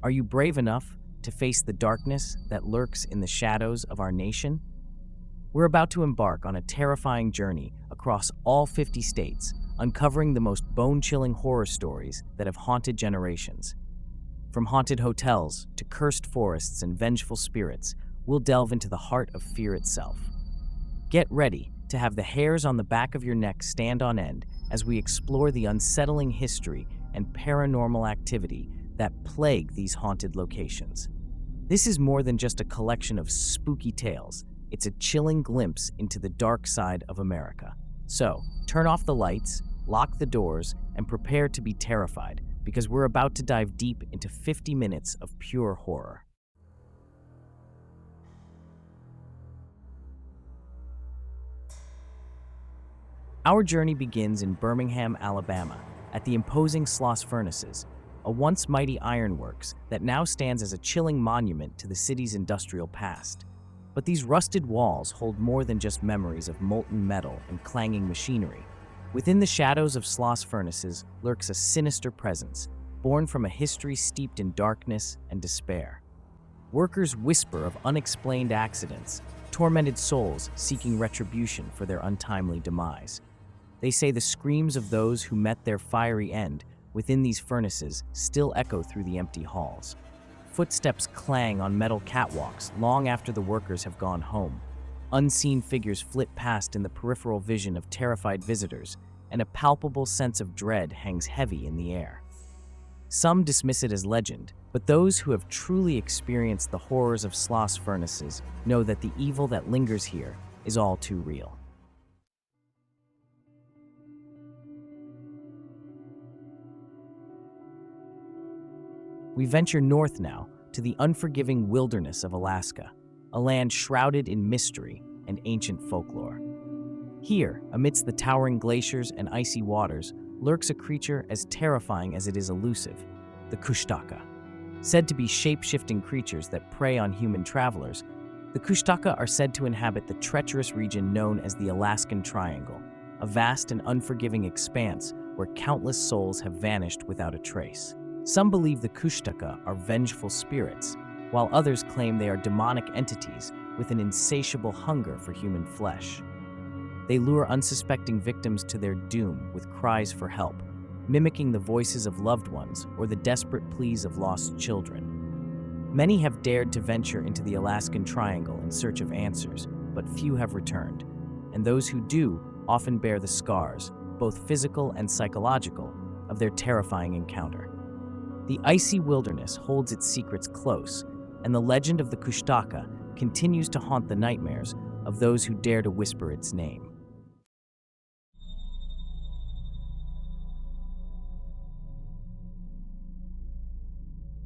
Are you brave enough to face the darkness that lurks in the shadows of our nation? We're about to embark on a terrifying journey across all 50 states, uncovering the most bone-chilling horror stories that have haunted generations. From haunted hotels to cursed forests and vengeful spirits, we'll delve into the heart of fear itself. Get ready to have the hairs on the back of your neck stand on end as we explore the unsettling history and paranormal activity that plague these haunted locations. This is more than just a collection of spooky tales. It's a chilling glimpse into the dark side of America. So, turn off the lights, lock the doors, and prepare to be terrified, because we're about to dive deep into 50 minutes of pure horror. Our journey begins in Birmingham, Alabama, at the imposing Sloss Furnaces, a once mighty ironworks that now stands as a chilling monument to the city's industrial past. But these rusted walls hold more than just memories of molten metal and clanging machinery. Within the shadows of Sloss Furnaces lurks a sinister presence, born from a history steeped in darkness and despair. Workers whisper of unexplained accidents, tormented souls seeking retribution for their untimely demise. They say the screams of those who met their fiery end within these furnaces still echo through the empty halls. Footsteps clang on metal catwalks long after the workers have gone home. Unseen figures flit past in the peripheral vision of terrified visitors, and a palpable sense of dread hangs heavy in the air. Some dismiss it as legend, but those who have truly experienced the horrors of Sloss Furnaces know that the evil that lingers here is all too real. We venture north now to the unforgiving wilderness of Alaska, a land shrouded in mystery and ancient folklore. Here, amidst the towering glaciers and icy waters, lurks a creature as terrifying as it is elusive, the Kushtaka. Said to be shape-shifting creatures that prey on human travelers, the Kushtaka are said to inhabit the treacherous region known as the Alaskan Triangle, a vast and unforgiving expanse where countless souls have vanished without a trace. Some believe the Kushtaka are vengeful spirits, while others claim they are demonic entities with an insatiable hunger for human flesh. They lure unsuspecting victims to their doom with cries for help, mimicking the voices of loved ones or the desperate pleas of lost children. Many have dared to venture into the Alaskan Triangle in search of answers, but few have returned, and those who do often bear the scars, both physical and psychological, of their terrifying encounter. The icy wilderness holds its secrets close, and the legend of the Kushtaka continues to haunt the nightmares of those who dare to whisper its name.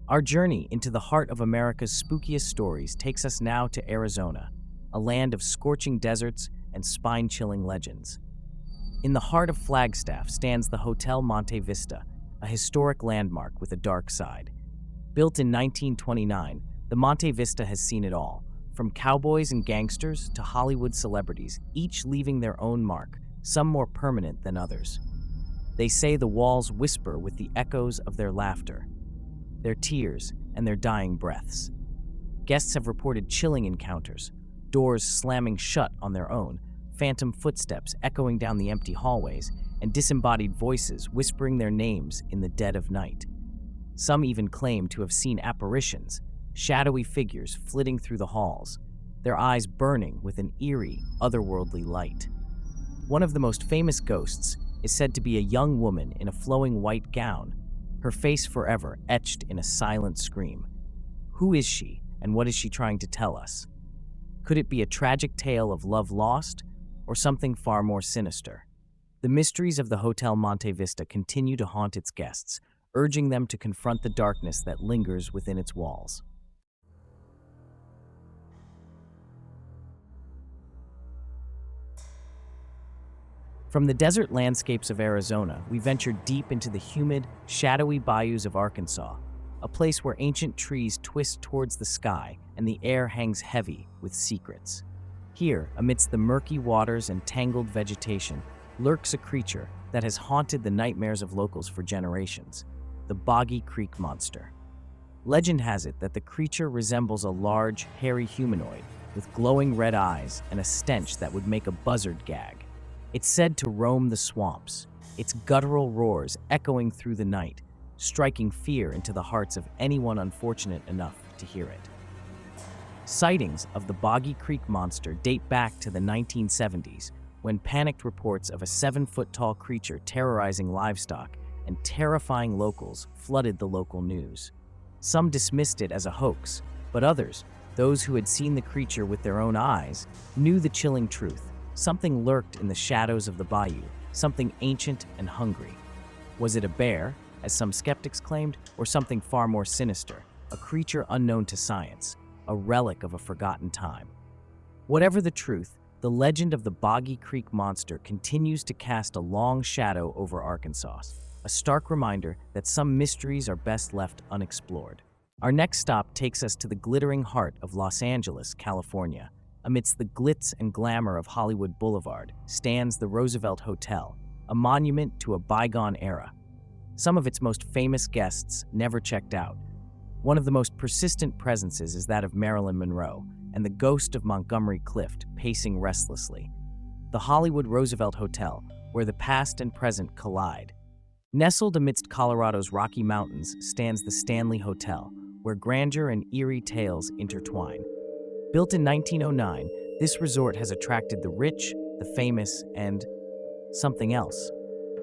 Our journey into the heart of America's spookiest stories takes us now to Arizona, a land of scorching deserts and spine-chilling legends. In the heart of Flagstaff stands the Hotel Monte Vista, a historic landmark with a dark side. Built in 1929, the Monte Vista has seen it all, from cowboys and gangsters to Hollywood celebrities, each leaving their own mark, some more permanent than others. They say the walls whisper with the echoes of their laughter, their tears, and their dying breaths. Guests have reported chilling encounters, doors slamming shut on their own, phantom footsteps echoing down the empty hallways, and disembodied voices whispering their names in the dead of night. Some even claim to have seen apparitions, shadowy figures flitting through the halls, their eyes burning with an eerie, otherworldly light. One of the most famous ghosts is said to be a young woman in a flowing white gown, her face forever etched in a silent scream. Who is she, and what is she trying to tell us? Could it be a tragic tale of love lost, or something far more sinister? The mysteries of the Hotel Monte Vista continue to haunt its guests, urging them to confront the darkness that lingers within its walls. From the desert landscapes of Arizona, we venture deep into the humid, shadowy bayous of Arkansas, a place where ancient trees twist towards the sky and the air hangs heavy with secrets. Here, amidst the murky waters and tangled vegetation, lurks a creature that has haunted the nightmares of locals for generations, the Boggy Creek Monster. Legend has it that the creature resembles a large, hairy humanoid with glowing red eyes and a stench that would make a buzzard gag. It's said to roam the swamps, its guttural roars echoing through the night, striking fear into the hearts of anyone unfortunate enough to hear it. Sightings of the Boggy Creek monster date back to the 1970s, when panicked reports of a 7-foot-tall creature terrorizing livestock and terrifying locals flooded the local news. Some dismissed it as a hoax, but others, those who had seen the creature with their own eyes, knew the chilling truth. Something lurked in the shadows of the bayou, something ancient and hungry. Was it a bear, as some skeptics claimed, or something far more sinister, a creature unknown to science, a relic of a forgotten time? Whatever the truth, the legend of the Boggy Creek monster continues to cast a long shadow over Arkansas, a stark reminder that some mysteries are best left unexplored. Our next stop takes us to the glittering heart of Los Angeles, California. Amidst the glitz and glamour of Hollywood Boulevard stands the Roosevelt Hotel, a monument to a bygone era. Some of its most famous guests never checked out. One of the most persistent presences is that of Marilyn Monroe, and the ghost of Montgomery Clift pacing restlessly. The Hollywood Roosevelt Hotel, where the past and present collide. Nestled amidst Colorado's Rocky Mountains stands the Stanley Hotel, where grandeur and eerie tales intertwine. Built in 1909, this resort has attracted the rich, the famous, and something else.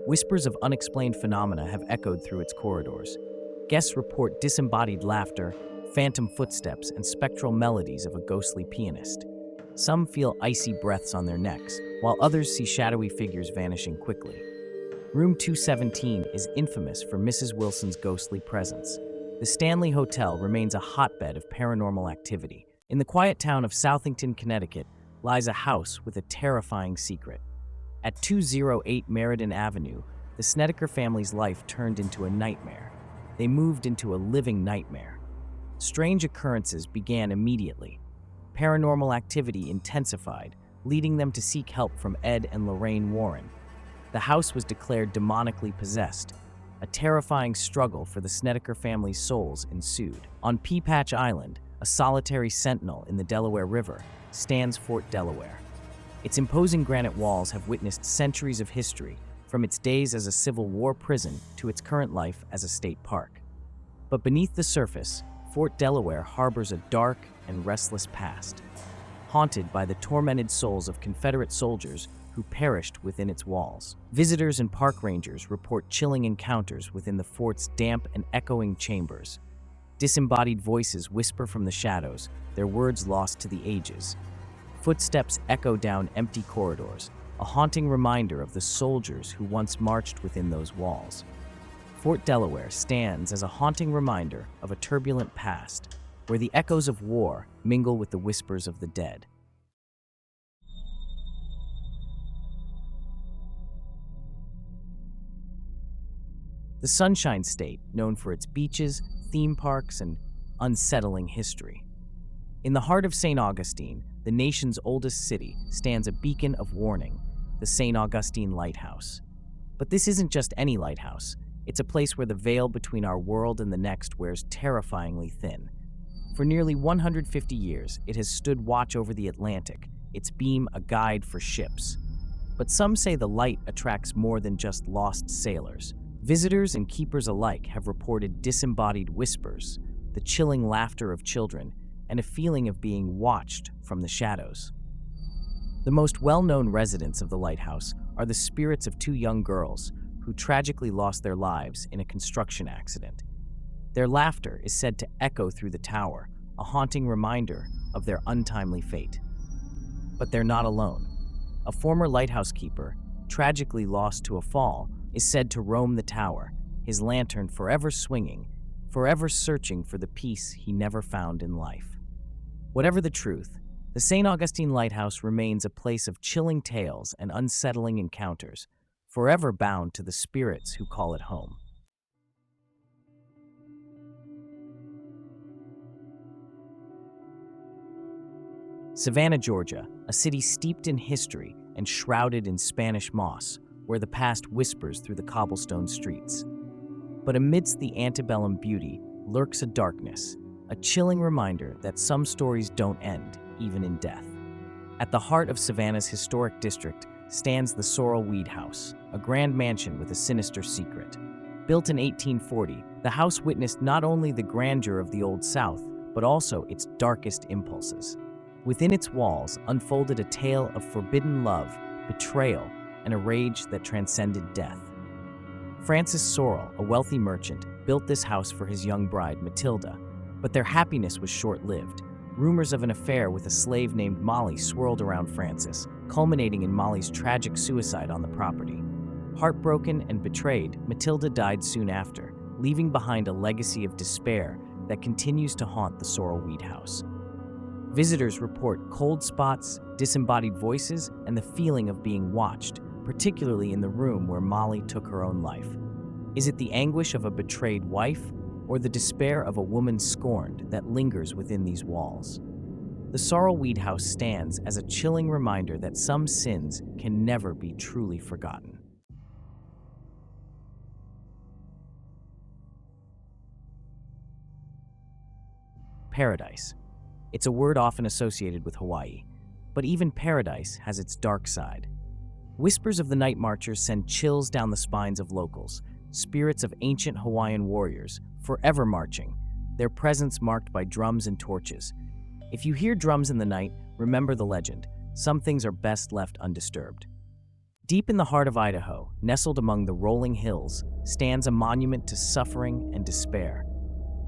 Whispers of unexplained phenomena have echoed through its corridors. Guests report disembodied laughter, phantom footsteps, and spectral melodies of a ghostly pianist. Some feel icy breaths on their necks, while others see shadowy figures vanishing quickly. Room 217 is infamous for Mrs. Wilson's ghostly presence. The Stanley Hotel remains a hotbed of paranormal activity. In the quiet town of Southington, Connecticut, lies a house with a terrifying secret. At 208 Meriden Avenue, the Snedeker family's life turned into a nightmare. They moved into a living nightmare. Strange occurrences began immediately. Paranormal activity intensified, leading them to seek help from Ed and Lorraine Warren. The house was declared demonically possessed. A terrifying struggle for the Snedeker family's souls ensued. On Pea Patch Island, a solitary sentinel in the Delaware River, stands Fort Delaware. Its imposing granite walls have witnessed centuries of history, from its days as a Civil War prison to its current life as a state park. But beneath the surface, Fort Delaware harbors a dark and restless past, haunted by the tormented souls of Confederate soldiers who perished within its walls. Visitors and park rangers report chilling encounters within the fort's damp and echoing chambers. Disembodied voices whisper from the shadows, their words lost to the ages. Footsteps echo down empty corridors, a haunting reminder of the soldiers who once marched within those walls. Fort Delaware stands as a haunting reminder of a turbulent past, where the echoes of war mingle with the whispers of the dead. The Sunshine State, known for its beaches, theme parks, and unsettling history. In the heart of St. Augustine, the nation's oldest city, stands a beacon of warning, the St. Augustine Lighthouse. But this isn't just any lighthouse. It's a place where the veil between our world and the next wears terrifyingly thin. For nearly 150 years, it has stood watch over the Atlantic, its beam a guide for ships. But some say the light attracts more than just lost sailors. Visitors and keepers alike have reported disembodied whispers, the chilling laughter of children, and a feeling of being watched from the shadows. The most well-known residents of the lighthouse are the spirits of two young girls who tragically lost their lives in a construction accident. Their laughter is said to echo through the tower, a haunting reminder of their untimely fate. But they're not alone. A former lighthouse keeper, tragically lost to a fall, is said to roam the tower, his lantern forever swinging, forever searching for the peace he never found in life. Whatever the truth, the St. Augustine Lighthouse remains a place of chilling tales and unsettling encounters, forever bound to the spirits who call it home. Savannah, Georgia, a city steeped in history and shrouded in Spanish moss, where the past whispers through the cobblestone streets. But amidst the antebellum beauty, lurks a darkness, a chilling reminder that some stories don't end, even in death. At the heart of Savannah's historic district stands the Sorrel-Weed House, a grand mansion with a sinister secret. Built in 1840, the house witnessed not only the grandeur of the Old South, but also its darkest impulses. Within its walls unfolded a tale of forbidden love, betrayal, and a rage that transcended death. Francis Sorrel, a wealthy merchant, built this house for his young bride, Matilda, but their happiness was short-lived. Rumors of an affair with a slave named Molly swirled around Francis, culminating in Molly's tragic suicide on the property. Heartbroken and betrayed, Matilda died soon after, leaving behind a legacy of despair that continues to haunt the Sorrel-Weed House. Visitors report cold spots, disembodied voices, and the feeling of being watched, particularly in the room where Molly took her own life. Is it the anguish of a betrayed wife, or the despair of a woman scorned that lingers within these walls? The Sorrel-Weed House stands as a chilling reminder that some sins can never be truly forgotten. Paradise. It's a word often associated with Hawaii, but even paradise has its dark side. Whispers of the night marchers send chills down the spines of locals, spirits of ancient Hawaiian warriors, forever marching, their presence marked by drums and torches. If you hear drums in the night, remember the legend: some things are best left undisturbed. Deep in the heart of Idaho, nestled among the rolling hills, stands a monument to suffering and despair.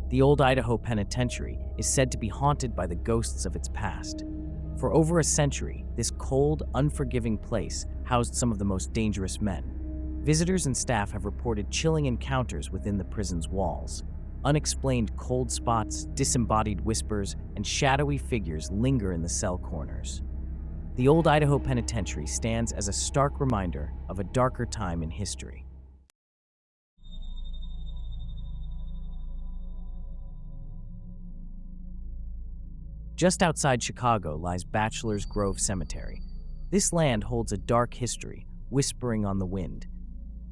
The old Idaho Penitentiary is said to be haunted by the ghosts of its past. For over a century, this cold, unforgiving place housed some of the most dangerous men. Visitors and staff have reported chilling encounters within the prison's walls. Unexplained cold spots, disembodied whispers, and shadowy figures linger in the cell corners. The old Idaho Penitentiary stands as a stark reminder of a darker time in history. Just outside Chicago lies Bachelor's Grove Cemetery. This land holds a dark history, whispering on the wind.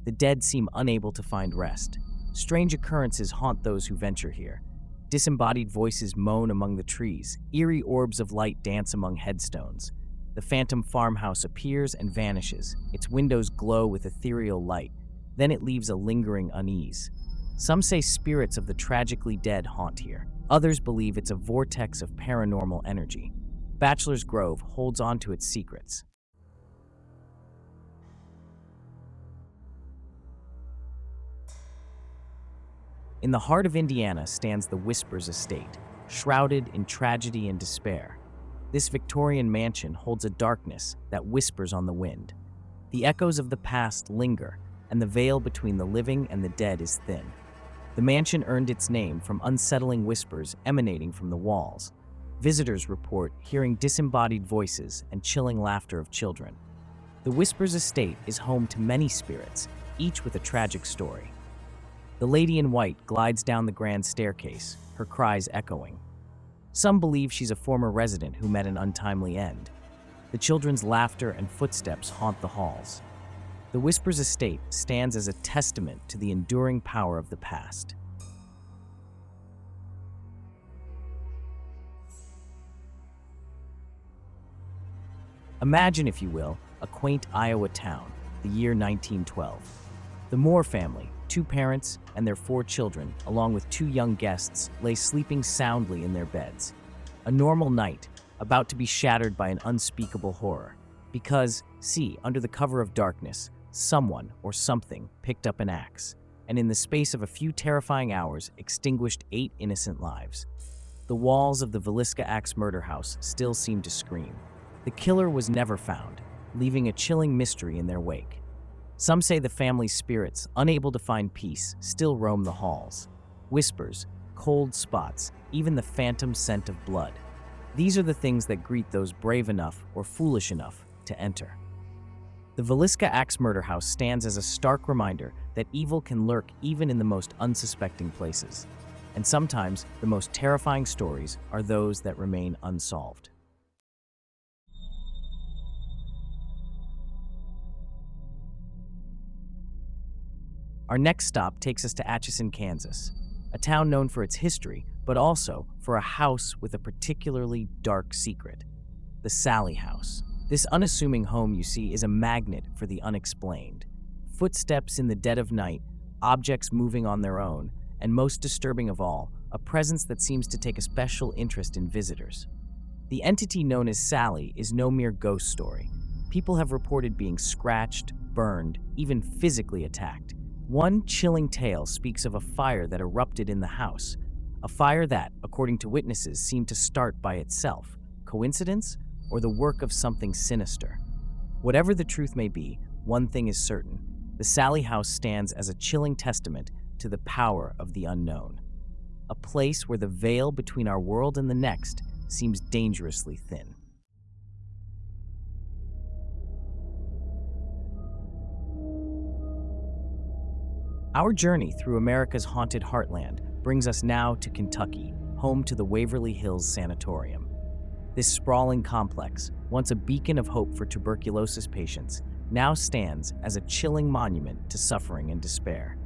The dead seem unable to find rest. Strange occurrences haunt those who venture here. Disembodied voices moan among the trees. Eerie orbs of light dance among headstones. The phantom farmhouse appears and vanishes. Its windows glow with ethereal light. Then it leaves a lingering unease. Some say spirits of the tragically dead haunt here. Others believe it's a vortex of paranormal energy. Bachelor's Grove holds on to its secrets. In the heart of Indiana stands the Whispers Estate, shrouded in tragedy and despair. This Victorian mansion holds a darkness that whispers on the wind. The echoes of the past linger, and the veil between the living and the dead is thin. The mansion earned its name from unsettling whispers emanating from the walls. Visitors report hearing disembodied voices and chilling laughter of children. The Whispers Estate is home to many spirits, each with a tragic story. The lady in white glides down the grand staircase, her cries echoing. Some believe she's a former resident who met an untimely end. The children's laughter and footsteps haunt the halls. The Whispers Estate stands as a testament to the enduring power of the past. Imagine, if you will, a quaint Iowa town, the year 1912. The Moore family, 2 parents and their 4 children, along with 2 young guests, lay sleeping soundly in their beds. A normal night, about to be shattered by an unspeakable horror. Because, see, under the cover of darkness, someone or something picked up an axe, and in the space of a few terrifying hours extinguished 8 innocent lives. The walls of the Villisca Axe Murder House still seem to scream. The killer was never found, leaving a chilling mystery in their wake. Some say the family's spirits, unable to find peace, still roam the halls. Whispers, cold spots, even the phantom scent of blood. These are the things that greet those brave enough or foolish enough to enter. The Villisca Axe Murder House stands as a stark reminder that evil can lurk even in the most unsuspecting places. And sometimes, the most terrifying stories are those that remain unsolved. Our next stop takes us to Atchison, Kansas, a town known for its history, but also for a house with a particularly dark secret, the Sally House. This unassuming home, you see, is a magnet for the unexplained. Footsteps in the dead of night, objects moving on their own, and most disturbing of all, a presence that seems to take a special interest in visitors. The entity known as Sally is no mere ghost story. People have reported being scratched, burned, even physically attacked. One chilling tale speaks of a fire that erupted in the house, a fire that, according to witnesses, seemed to start by itself. Coincidence, or the work of something sinister? Whatever the truth may be, one thing is certain: the Sally House stands as a chilling testament to the power of the unknown. A place where the veil between our world and the next seems dangerously thin. Our journey through America's haunted heartland brings us now to Kentucky, home to the Waverly Hills Sanatorium. This sprawling complex, once a beacon of hope for tuberculosis patients, now stands as a chilling monument to suffering and despair.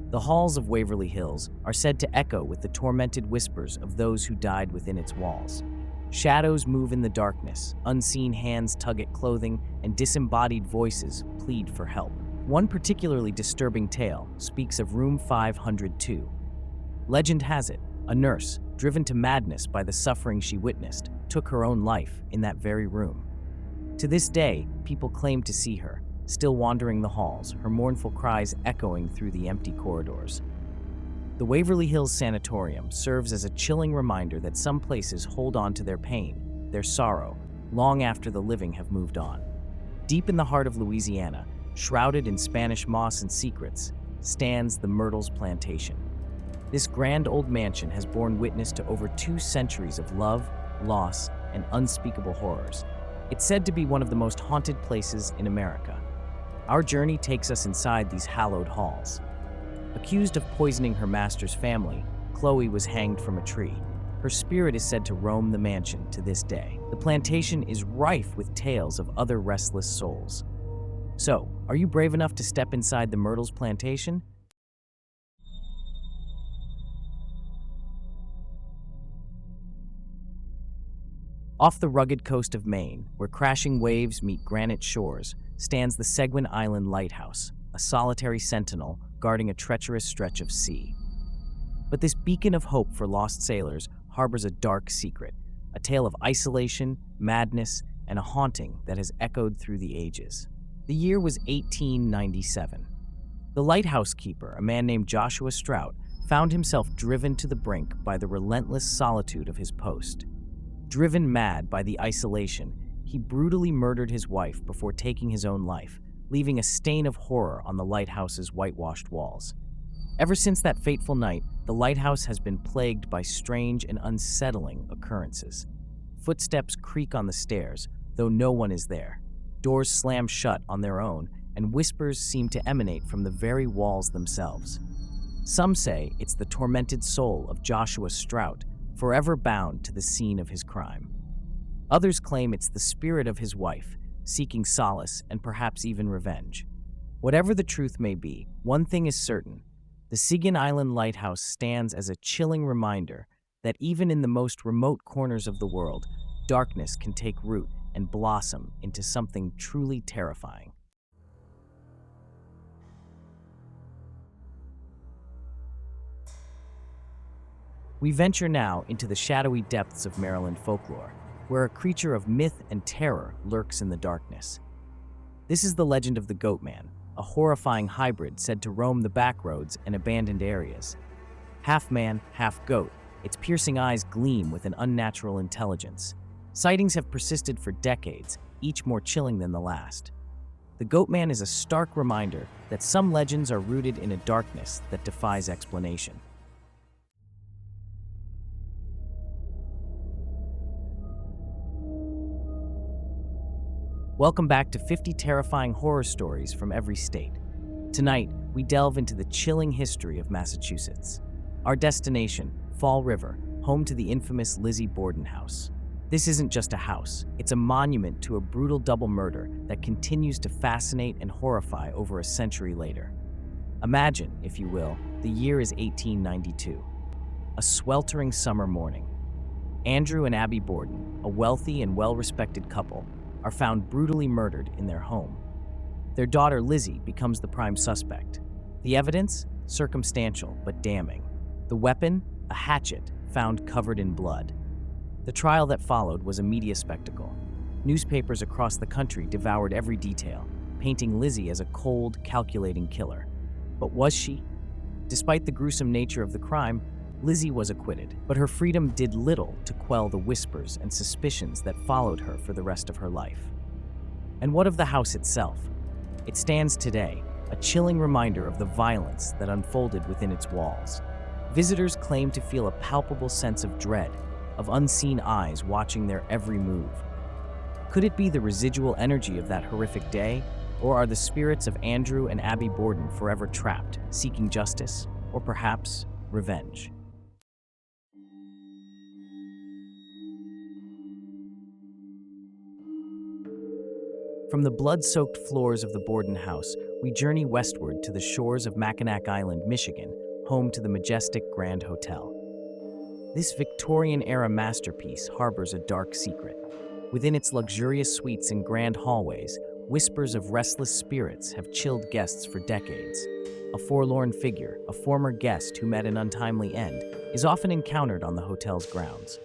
The halls of Waverly Hills are said to echo with the tormented whispers of those who died within its walls. Shadows move in the darkness, unseen hands tug at clothing, and disembodied voices plead for help. One particularly disturbing tale speaks of room 502. Legend has it, a nurse, driven to madness by the suffering she witnessed, took her own life in that very room. To this day, people claim to see her, still wandering the halls, her mournful cries echoing through the empty corridors. The Waverly Hills Sanatorium serves as a chilling reminder that some places hold on to their pain, their sorrow, long after the living have moved on. Deep in the heart of Louisiana, shrouded in Spanish moss and secrets, stands the Myrtles Plantation. This grand old mansion has borne witness to over 2 centuries of love, loss, and unspeakable horrors. It's said to be one of the most haunted places in America. Our journey takes us inside these hallowed halls. Accused of poisoning her master's family, Chloe was hanged from a tree. Her spirit is said to roam the mansion to this day. The plantation is rife with tales of other restless souls. So, are you brave enough to step inside the Myrtles Plantation? Off the rugged coast of Maine, where crashing waves meet granite shores, stands the Seguin Island Lighthouse, a solitary sentinel guarding a treacherous stretch of sea. But this beacon of hope for lost sailors harbors a dark secret, a tale of isolation, madness, and a haunting that has echoed through the ages. The year was 1897. The lighthouse keeper, a man named Joshua Strout, found himself driven to the brink by the relentless solitude of his post. Driven mad by the isolation, he brutally murdered his wife before taking his own life, leaving a stain of horror on the lighthouse's whitewashed walls. Ever since that fateful night, the lighthouse has been plagued by strange and unsettling occurrences. Footsteps creak on the stairs, though no one is there. Doors slam shut on their own, and whispers seem to emanate from the very walls themselves. Some say it's the tormented soul of Joshua Strout, forever bound to the scene of his crime. Others claim it's the spirit of his wife, seeking solace and perhaps even revenge. Whatever the truth may be, one thing is certain: the Seguin Island Lighthouse stands as a chilling reminder that even in the most remote corners of the world, darkness can take root and blossom into something truly terrifying. We venture now into the shadowy depths of Maryland folklore, where a creature of myth and terror lurks in the darkness. This is the legend of the Goat Man, a horrifying hybrid said to roam the back roads and abandoned areas. Half man, half goat, its piercing eyes gleam with an unnatural intelligence. Sightings have persisted for decades, each more chilling than the last. The Goat Man is a stark reminder that some legends are rooted in a darkness that defies explanation. Welcome back to 50 terrifying horror stories from every state. Tonight, we delve into the chilling history of Massachusetts. Our destination, Fall River, home to the infamous Lizzie Borden House. This isn't just a house, it's a monument to a brutal double murder that continues to fascinate and horrify over a century later. Imagine, if you will, the year is 1892. A sweltering summer morning. Andrew and Abby Borden, a wealthy and well-respected couple, are found brutally murdered in their home. Their daughter Lizzie becomes the prime suspect. The evidence? Circumstantial, but damning. The weapon? A hatchet, found covered in blood. The trial that followed was a media spectacle. Newspapers across the country devoured every detail, painting Lizzie as a cold, calculating killer. But was she? Despite the gruesome nature of the crime, Lizzie was acquitted, but her freedom did little to quell the whispers and suspicions that followed her for the rest of her life. And what of the house itself? It stands today, a chilling reminder of the violence that unfolded within its walls. Visitors claim to feel a palpable sense of dread, of unseen eyes watching their every move. Could it be the residual energy of that horrific day, or are the spirits of Andrew and Abby Borden forever trapped, seeking justice, or perhaps revenge? From the blood-soaked floors of the Borden house, we journey westward to the shores of Mackinac Island, Michigan, home to the majestic Grand Hotel. This Victorian-era masterpiece harbors a dark secret. Within its luxurious suites and grand hallways, whispers of restless spirits have chilled guests for decades. A forlorn figure, a former guest who met an untimely end, is often encountered on the hotel's grounds.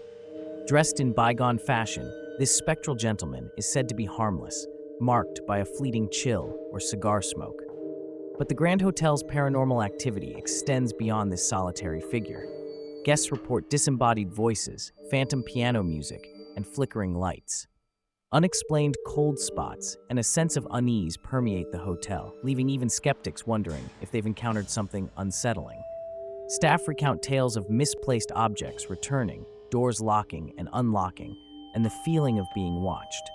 Dressed in bygone fashion, this spectral gentleman is said to be harmless, marked by a fleeting chill or cigar smoke. But the Grand Hotel's paranormal activity extends beyond this solitary figure. Guests report disembodied voices, phantom piano music, and flickering lights. Unexplained cold spots and a sense of unease permeate the hotel, leaving even skeptics wondering if they've encountered something unsettling. Staff recount tales of misplaced objects returning, doors locking and unlocking, and the feeling of being watched.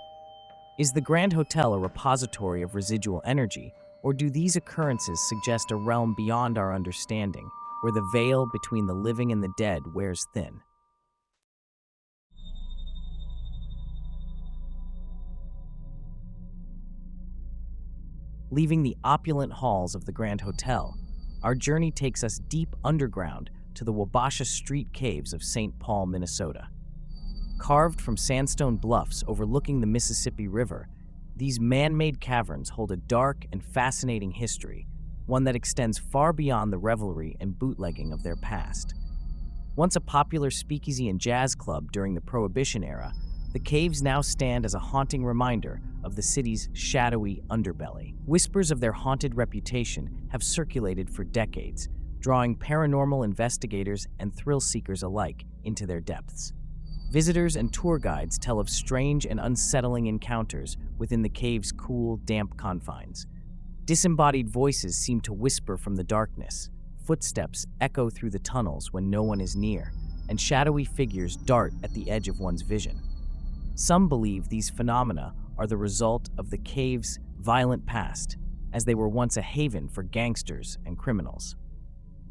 Is the Grand Hotel a repository of residual energy, or do these occurrences suggest a realm beyond our understanding, where the veil between the living and the dead wears thin? Leaving the opulent halls of the Grand Hotel, our journey takes us deep underground to the Wabasha Street Caves of St. Paul, Minnesota. Carved from sandstone bluffs overlooking the Mississippi River, these man-made caverns hold a dark and fascinating history, one that extends far beyond the revelry and bootlegging of their past. Once a popular speakeasy and jazz club during the Prohibition era, the caves now stand as a haunting reminder of the city's shadowy underbelly. Whispers of their haunted reputation have circulated for decades, drawing paranormal investigators and thrill-seekers alike into their depths. Visitors and tour guides tell of strange and unsettling encounters within the cave's cool, damp confines. Disembodied voices seem to whisper from the darkness, footsteps echo through the tunnels when no one is near, and shadowy figures dart at the edge of one's vision. Some believe these phenomena are the result of the cave's violent past, as they were once a haven for gangsters and criminals.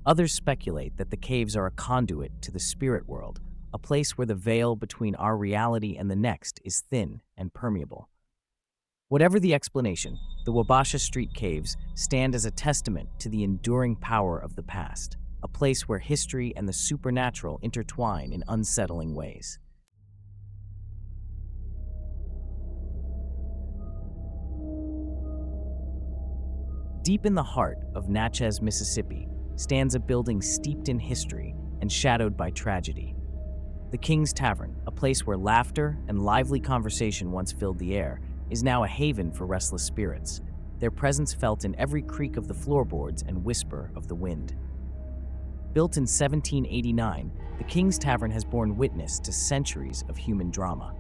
Others speculate that the caves are a conduit to the spirit world, a place where the veil between our reality and the next is thin and permeable. Whatever the explanation, the Wabasha Street Caves stand as a testament to the enduring power of the past, a place where history and the supernatural intertwine in unsettling ways. Deep in the heart of Natchez, Mississippi, stands a building steeped in history and shadowed by tragedy. The King's Tavern, a place where laughter and lively conversation once filled the air, is now a haven for restless spirits, their presence felt in every creak of the floorboards and whisper of the wind. Built in 1789, the King's Tavern has borne witness to centuries of human drama.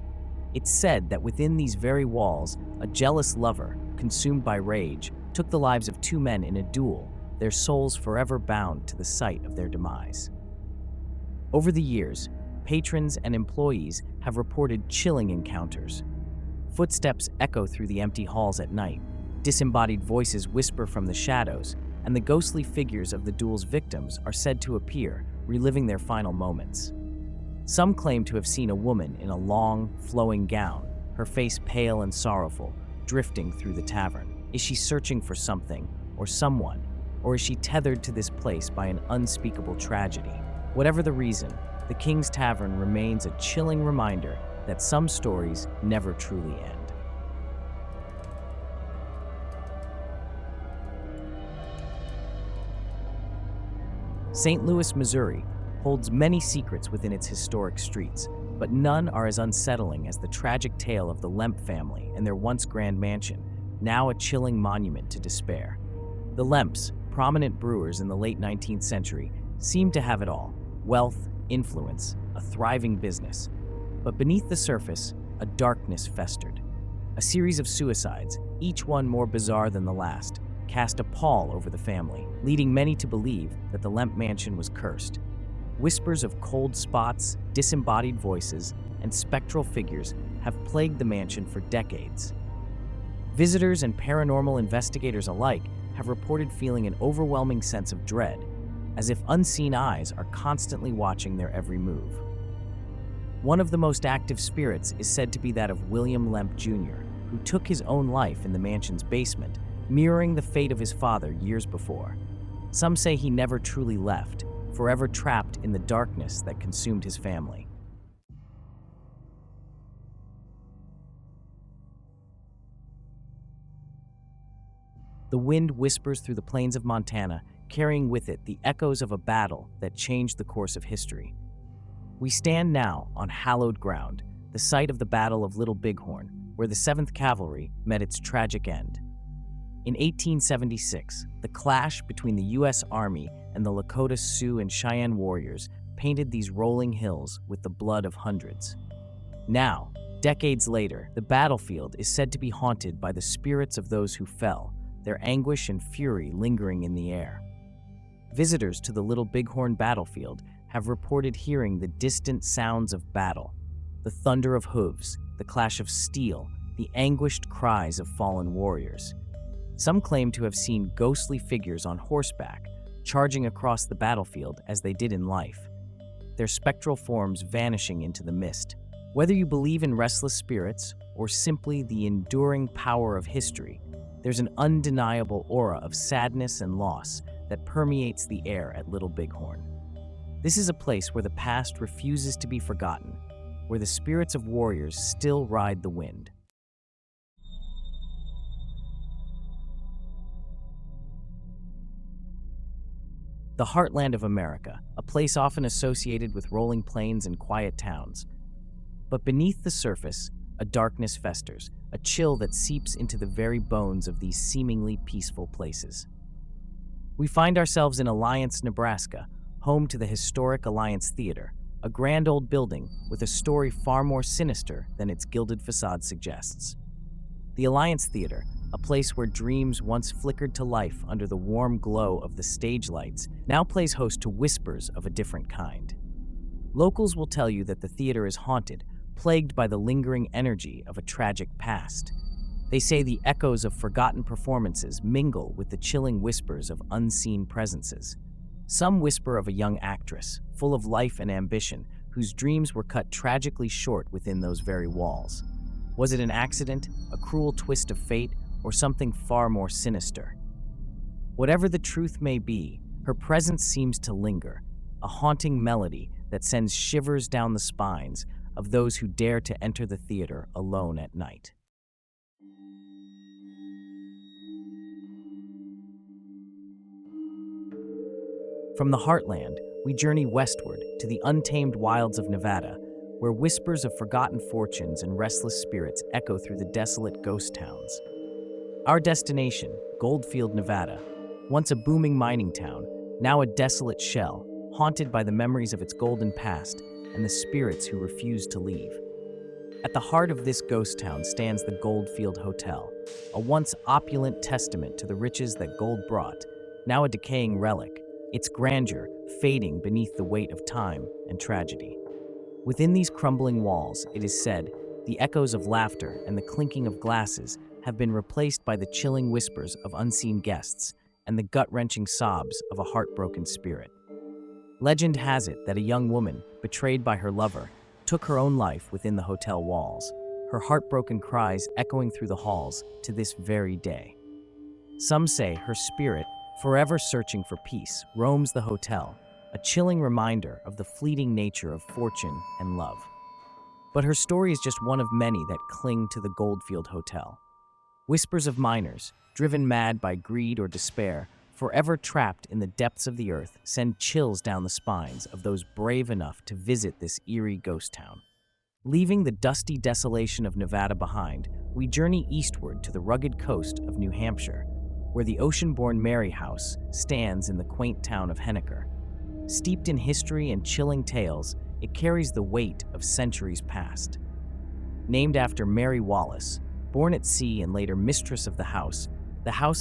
It's said that within these very walls, a jealous lover, consumed by rage, took the lives of two men in a duel, their souls forever bound to the site of their demise. Over the years, patrons and employees have reported chilling encounters. Footsteps echo through the empty halls at night, disembodied voices whisper from the shadows, and the ghostly figures of the duel's victims are said to appear, reliving their final moments. Some claim to have seen a woman in a long, flowing gown, her face pale and sorrowful, drifting through the tavern. Is she searching for something or someone, Or is she tethered to this place by an unspeakable tragedy? Whatever the reason, the King's Tavern remains a chilling reminder that some stories never truly end. St. Louis, Missouri, holds many secrets within its historic streets, but none are as unsettling as the tragic tale of the Lemp family and their once grand mansion, now a chilling monument to despair. The Lemps, prominent brewers in the late 19th century, seemed to have it all: wealth, influence, a thriving business. But beneath the surface, a darkness festered. A series of suicides, each one more bizarre than the last, cast a pall over the family, leading many to believe that the Lemp mansion was cursed. Whispers of cold spots, disembodied voices, and spectral figures have plagued the mansion for decades. Visitors and paranormal investigators alike have reported feeling an overwhelming sense of dread, as if unseen eyes are constantly watching their every move. One of the most active spirits is said to be that of William Lemp Jr., who took his own life in the mansion's basement, mirroring the fate of his father years before. Some say he never truly left, forever trapped in the darkness that consumed his family. The wind whispers through the plains of Montana, carrying with it the echoes of a battle that changed the course of history. We stand now on hallowed ground, the site of the Battle of Little Bighorn, where the 7th Cavalry met its tragic end. In 1876, the clash between the U.S. Army and the Lakota, Sioux, and Cheyenne warriors painted these rolling hills with the blood of hundreds. Now, decades later, the battlefield is said to be haunted by the spirits of those who fell, their anguish and fury lingering in the air. Visitors to the Little Bighorn battlefield have reported hearing the distant sounds of battle, the thunder of hooves, the clash of steel, the anguished cries of fallen warriors. Some claim to have seen ghostly figures on horseback, charging across the battlefield as they did in life, their spectral forms vanishing into the mist. Whether you believe in restless spirits or simply the enduring power of history, there's an undeniable aura of sadness and loss that permeates the air at Little Bighorn. This is a place where the past refuses to be forgotten, where the spirits of warriors still ride the wind. The heartland of America, a place often associated with rolling plains and quiet towns. But beneath the surface, a darkness festers, a chill that seeps into the very bones of these seemingly peaceful places. We find ourselves in Alliance, Nebraska, home to the historic Alliance Theater, a grand old building with a story far more sinister than its gilded facade suggests. The Alliance Theater, a place where dreams once flickered to life under the warm glow of the stage lights, now plays host to whispers of a different kind. Locals will tell you that the theater is haunted, plagued by the lingering energy of a tragic past. They say the echoes of forgotten performances mingle with the chilling whispers of unseen presences. Some whisper of a young actress, full of life and ambition, whose dreams were cut tragically short within those very walls. Was it an accident, a cruel twist of fate, or something far more sinister? Whatever the truth may be, her presence seems to linger, a haunting melody that sends shivers down the spines of those who dare to enter the theater alone at night. From the heartland, we journey westward to the untamed wilds of Nevada, where whispers of forgotten fortunes and restless spirits echo through the desolate ghost towns. Our destination, Goldfield, Nevada, once a booming mining town, now a desolate shell, haunted by the memories of its golden past and the spirits who refuse to leave. At the heart of this ghost town stands the Goldfield Hotel, a once opulent testament to the riches that gold brought, now a decaying relic, its grandeur fading beneath the weight of time and tragedy. Within these crumbling walls, it is said, the echoes of laughter and the clinking of glasses have been replaced by the chilling whispers of unseen guests and the gut-wrenching sobs of a heartbroken spirit. Legend has it that a young woman, betrayed by her lover, took her own life within the hotel walls, her heartbroken cries echoing through the halls to this very day. Some say her spirit, forever searching for peace, roams the hotel, a chilling reminder of the fleeting nature of fortune and love. But her story is just one of many that cling to the Goldfield Hotel. Whispers of miners, driven mad by greed or despair, forever trapped in the depths of the earth, send chills down the spines of those brave enough to visit this eerie ghost town. Leaving the dusty desolation of Nevada behind, we journey eastward to the rugged coast of New Hampshire, where the ocean-born Mary House stands in the quaint town of Henniker. Steeped in history and chilling tales, it carries the weight of centuries past. Named after Mary Wallace, born at sea and later mistress of the house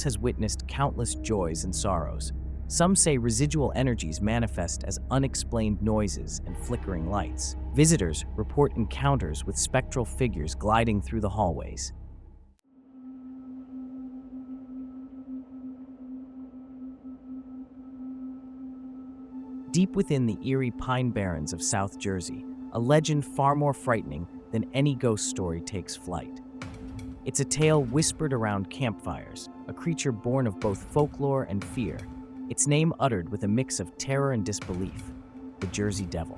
has witnessed countless joys and sorrows. Some say residual energies manifest as unexplained noises and flickering lights. Visitors report encounters with spectral figures gliding through the hallways. Deep within the eerie pine barrens of South Jersey, a legend far more frightening than any ghost story takes flight. It's a tale whispered around campfires, a creature born of both folklore and fear, its name uttered with a mix of terror and disbelief, the Jersey Devil.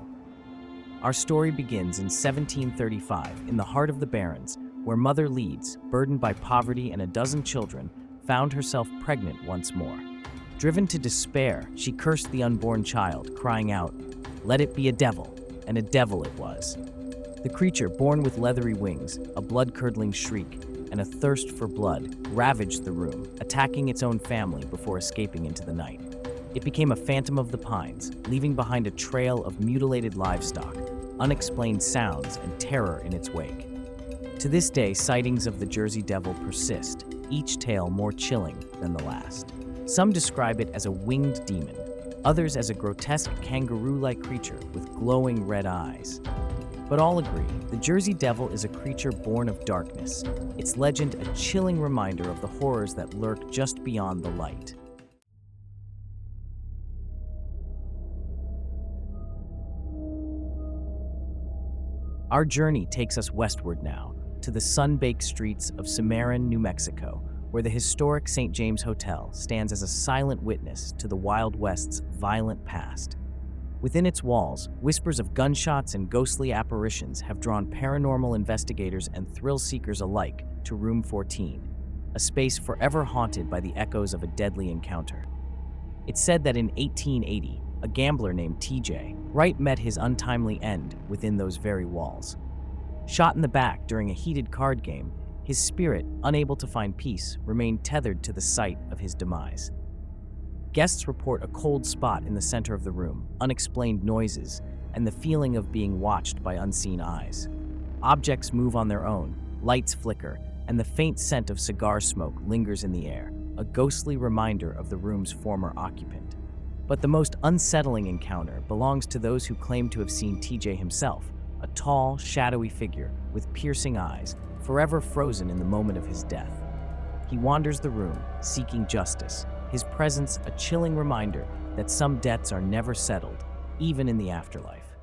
Our story begins in 1735 in the heart of the Barrens, where Mother Leeds, burdened by poverty and a dozen children, found herself pregnant once more. Driven to despair, she cursed the unborn child, crying out, "Let it be a devil," and a devil it was. The creature, born with leathery wings, a blood-curdling shriek, and a thirst for blood, ravaged the room, attacking its own family before escaping into the night. It became a phantom of the pines, leaving behind a trail of mutilated livestock, unexplained sounds, and terror in its wake. To this day, sightings of the Jersey Devil persist, each tale more chilling than the last. Some describe it as a winged demon, others as a grotesque kangaroo-like creature with glowing red eyes. But all agree, the Jersey Devil is a creature born of darkness, its legend a chilling reminder of the horrors that lurk just beyond the light. Our journey takes us westward now, to the sun-baked streets of Cimarron, New Mexico, where the historic St. James Hotel stands as a silent witness to the Wild West's violent past. Within its walls, whispers of gunshots and ghostly apparitions have drawn paranormal investigators and thrill-seekers alike to Room 14, a space forever haunted by the echoes of a deadly encounter. It's said that in 1880, a gambler named TJ Wright met his untimely end within those very walls. Shot in the back during a heated card game, his spirit, unable to find peace, remained tethered to the site of his demise. Guests report a cold spot in the center of the room, unexplained noises, and the feeling of being watched by unseen eyes. Objects move on their own, lights flicker, and the faint scent of cigar smoke lingers in the air, a ghostly reminder of the room's former occupant. But the most unsettling encounter belongs to those who claim to have seen TJ himself, a tall, shadowy figure with piercing eyes, forever frozen in the moment of his death. He wanders the room, seeking justice, his presence a chilling reminder that some debts are never settled, even in the afterlife.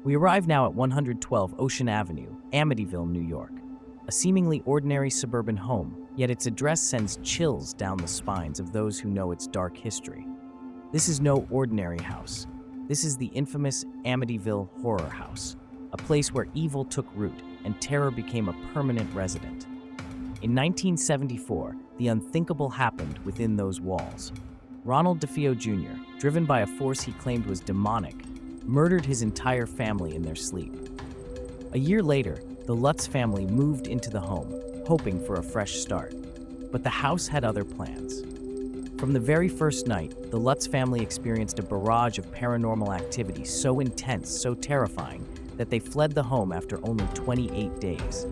We arrive now at 112 Ocean Avenue, Amityville, New York. A seemingly ordinary suburban home, yet its address sends chills down the spines of those who know its dark history. This is no ordinary house. This is the infamous Amityville Horror House, a place where evil took root and terror became a permanent resident. In 1974, the unthinkable happened within those walls. Ronald DeFeo Jr., driven by a force he claimed was demonic, murdered his entire family in their sleep. A year later, the Lutz family moved into the home, hoping for a fresh start. But the house had other plans. From the very first night, the Lutz family experienced a barrage of paranormal activity so intense, so terrifying, that they fled the home after only 28 days.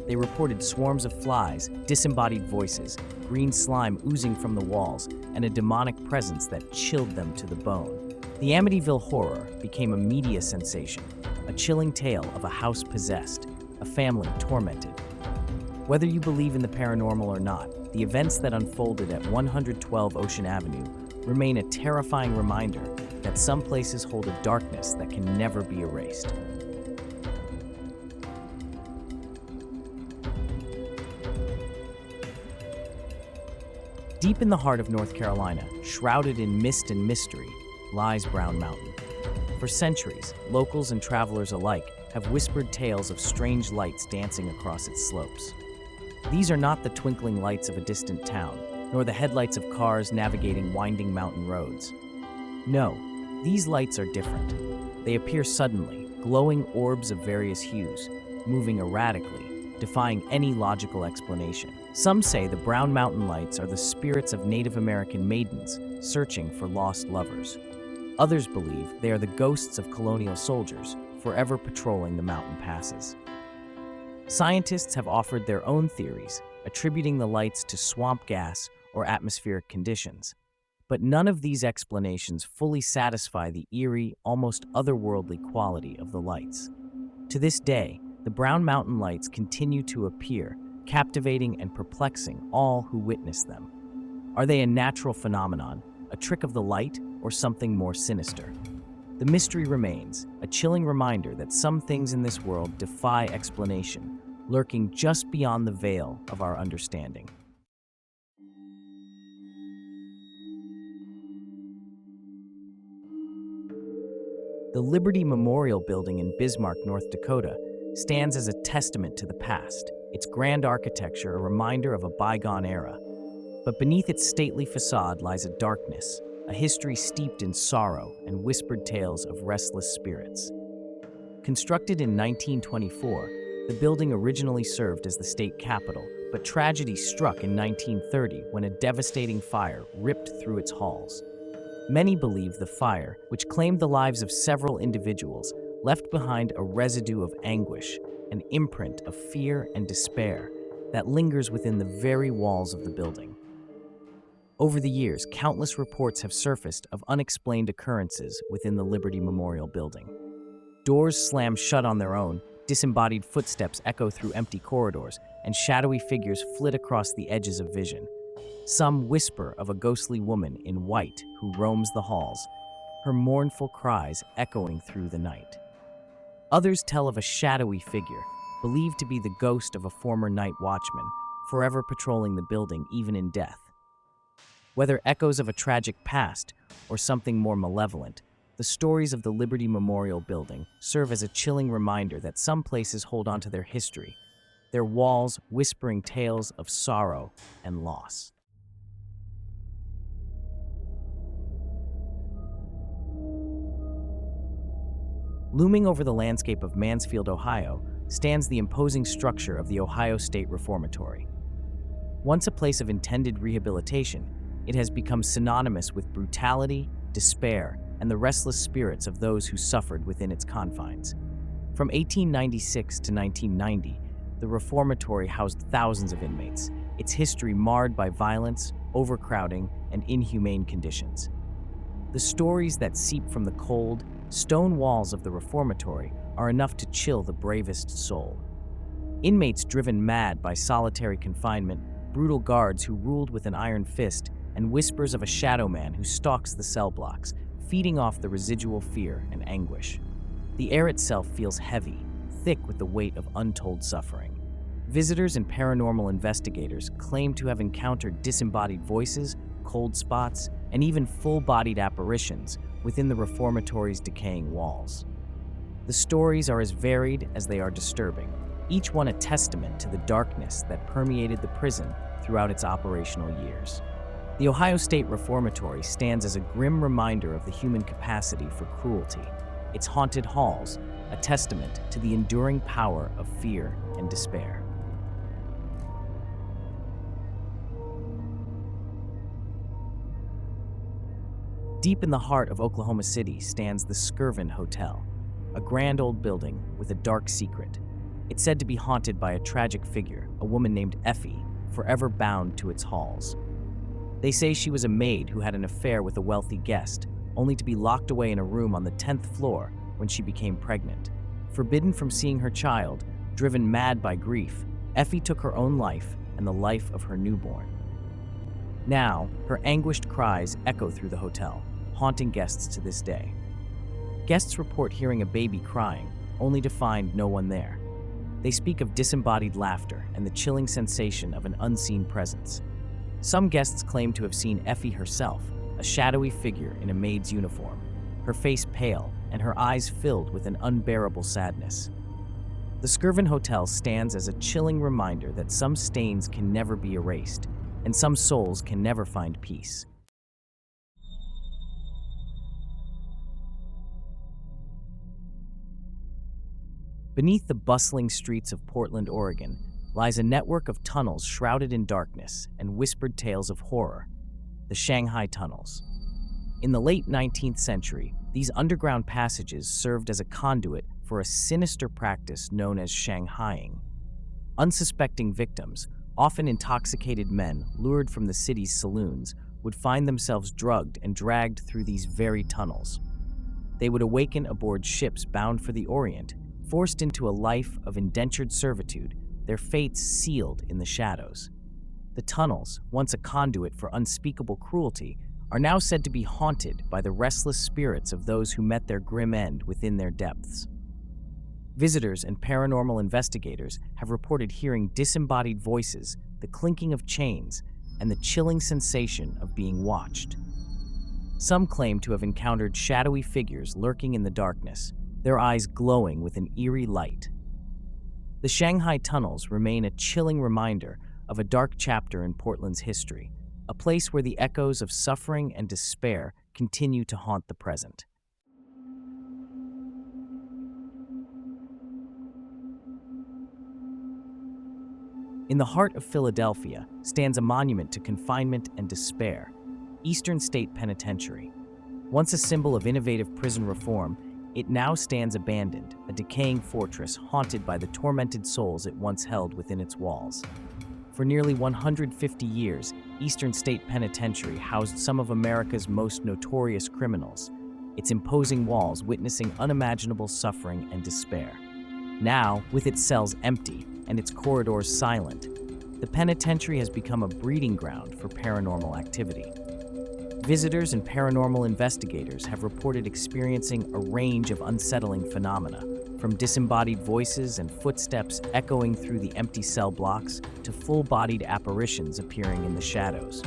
They reported swarms of flies, disembodied voices, green slime oozing from the walls, and a demonic presence that chilled them to the bone. The Amityville Horror became a media sensation, a chilling tale of a house possessed, a family tormented. Whether you believe in the paranormal or not, the events that unfolded at 112 Ocean Avenue remain a terrifying reminder that some places hold a darkness that can never be erased. Deep in the heart of North Carolina, shrouded in mist and mystery, lies Brown Mountain. For centuries, locals and travelers alike have whispered tales of strange lights dancing across its slopes. These are not the twinkling lights of a distant town, nor the headlights of cars navigating winding mountain roads. No, these lights are different. They appear suddenly, glowing orbs of various hues, moving erratically, defying any logical explanation. Some say the Brown Mountain lights are the spirits of Native American maidens searching for lost lovers. Others believe they are the ghosts of colonial soldiers forever patrolling the mountain passes. Scientists have offered their own theories, attributing the lights to swamp gas or atmospheric conditions. But none of these explanations fully satisfy the eerie, almost otherworldly quality of the lights. To this day, the Brown Mountain lights continue to appear, captivating and perplexing all who witness them. Are they a natural phenomenon, a trick of the light, or something more sinister? The mystery remains, a chilling reminder that some things in this world defy explanation, lurking just beyond the veil of our understanding. The Liberty Memorial Building in Bismarck, North Dakota, stands as a testament to the past, its grand architecture a reminder of a bygone era. But beneath its stately facade lies a darkness, a history steeped in sorrow and whispered tales of restless spirits. Constructed in 1924, the building originally served as the state capitol, but tragedy struck in 1930 when a devastating fire ripped through its halls. Many believe the fire, which claimed the lives of several individuals, left behind a residue of anguish, an imprint of fear and despair that lingers within the very walls of the building. Over the years, countless reports have surfaced of unexplained occurrences within the Liberty Memorial Building. Doors slam shut on their own, disembodied footsteps echo through empty corridors, and shadowy figures flit across the edges of vision. Some whisper of a ghostly woman in white who roams the halls, her mournful cries echoing through the night. Others tell of a shadowy figure, believed to be the ghost of a former night watchman, forever patrolling the building even in death. Whether echoes of a tragic past or something more malevolent, the stories of the Liberty Memorial Building serve as a chilling reminder that some places hold on to their history, their walls whispering tales of sorrow and loss. Looming over the landscape of Mansfield, Ohio, stands the imposing structure of the Ohio State Reformatory. Once a place of intended rehabilitation, it has become synonymous with brutality, despair, and the restless spirits of those who suffered within its confines. From 1896 to 1990, the reformatory housed thousands of inmates, its history marred by violence, overcrowding, and inhumane conditions. The stories that seep from the cold, stone walls of the reformatory are enough to chill the bravest soul. Inmates driven mad by solitary confinement, brutal guards who ruled with an iron fist, and whispers of a shadow man who stalks the cell blocks, feeding off the residual fear and anguish. The air itself feels heavy, thick with the weight of untold suffering. Visitors and paranormal investigators claim to have encountered disembodied voices, cold spots, and even full-bodied apparitions within the reformatory's decaying walls. The stories are as varied as they are disturbing, each one a testament to the darkness that permeated the prison throughout its operational years. The Ohio State Reformatory stands as a grim reminder of the human capacity for cruelty, its haunted halls a testament to the enduring power of fear and despair. Deep in the heart of Oklahoma City stands the Skirvin Hotel, a grand old building with a dark secret. It's said to be haunted by a tragic figure, a woman named Effie, forever bound to its halls. They say she was a maid who had an affair with a wealthy guest, only to be locked away in a room on the 10th floor when she became pregnant. Forbidden from seeing her child, driven mad by grief, Effie took her own life and the life of her newborn. Now, her anguished cries echo through the hotel, haunting guests to this day. Guests report hearing a baby crying, only to find no one there. They speak of disembodied laughter and the chilling sensation of an unseen presence. Some guests claim to have seen Effie herself, a shadowy figure in a maid's uniform, her face pale and her eyes filled with an unbearable sadness. The Skirvin Hotel stands as a chilling reminder that some stains can never be erased, and some souls can never find peace. Beneath the bustling streets of Portland, Oregon, lies a network of tunnels shrouded in darkness and whispered tales of horror, the Shanghai Tunnels. In the late 19th century, these underground passages served as a conduit for a sinister practice known as Shanghaiing. Unsuspecting victims, often intoxicated men lured from the city's saloons, would find themselves drugged and dragged through these very tunnels. They would awaken aboard ships bound for the Orient, forced into a life of indentured servitude, their fates sealed in the shadows. The tunnels, once a conduit for unspeakable cruelty, are now said to be haunted by the restless spirits of those who met their grim end within their depths. Visitors and paranormal investigators have reported hearing disembodied voices, the clinking of chains, and the chilling sensation of being watched. Some claim to have encountered shadowy figures lurking in the darkness, their eyes glowing with an eerie light. The Shanghai Tunnels remain a chilling reminder of a dark chapter in Portland's history, a place where the echoes of suffering and despair continue to haunt the present. In the heart of Philadelphia stands a monument to confinement and despair, Eastern State Penitentiary. Once a symbol of innovative prison reform, it now stands abandoned, a decaying fortress haunted by the tormented souls it once held within its walls. For nearly 150 years, Eastern State Penitentiary housed some of America's most notorious criminals, its imposing walls witnessing unimaginable suffering and despair. Now, with its cells empty and its corridors silent, the penitentiary has become a breeding ground for paranormal activity. Visitors and paranormal investigators have reported experiencing a range of unsettling phenomena, from disembodied voices and footsteps echoing through the empty cell blocks to full-bodied apparitions appearing in the shadows.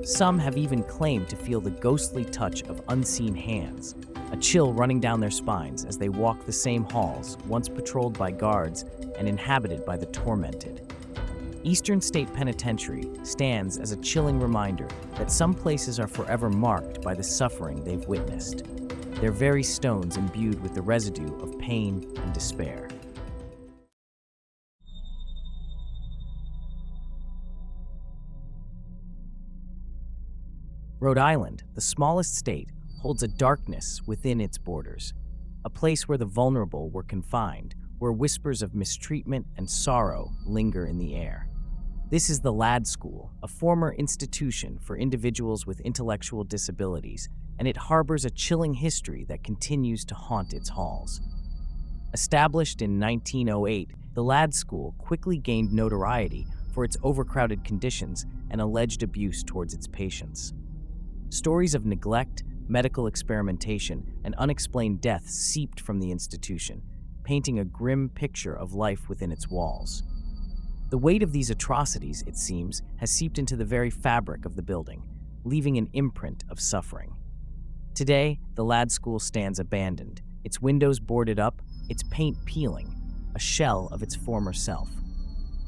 Some have even claimed to feel the ghostly touch of unseen hands, a chill running down their spines as they walk the same halls once patrolled by guards and inhabited by the tormented. Eastern State Penitentiary stands as a chilling reminder that some places are forever marked by the suffering they've witnessed, their very stones imbued with the residue of pain and despair. Rhode Island, the smallest state, holds a darkness within its borders, a place where the vulnerable were confined, where whispers of mistreatment and sorrow linger in the air. This is the Ladd School, a former institution for individuals with intellectual disabilities, and it harbors a chilling history that continues to haunt its halls. Established in 1908, the Ladd School quickly gained notoriety for its overcrowded conditions and alleged abuse towards its patients. Stories of neglect, medical experimentation, and unexplained deaths seeped from the institution, painting a grim picture of life within its walls. The weight of these atrocities, it seems, has seeped into the very fabric of the building, leaving an imprint of suffering. Today, the Ladd School stands abandoned, its windows boarded up, its paint peeling, a shell of its former self.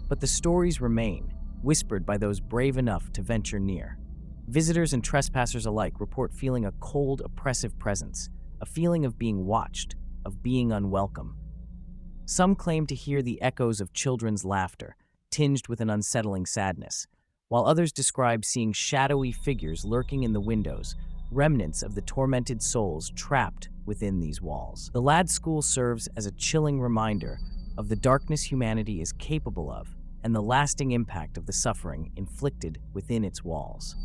But the stories remain, whispered by those brave enough to venture near. Visitors and trespassers alike report feeling a cold, oppressive presence, a feeling of being watched, of being unwelcome. Some claim to hear the echoes of children's laughter, tinged with an unsettling sadness, while others describe seeing shadowy figures lurking in the windows, remnants of the tormented souls trapped within these walls. The Ladd School serves as a chilling reminder of the darkness humanity is capable of and the lasting impact of the suffering inflicted within its walls.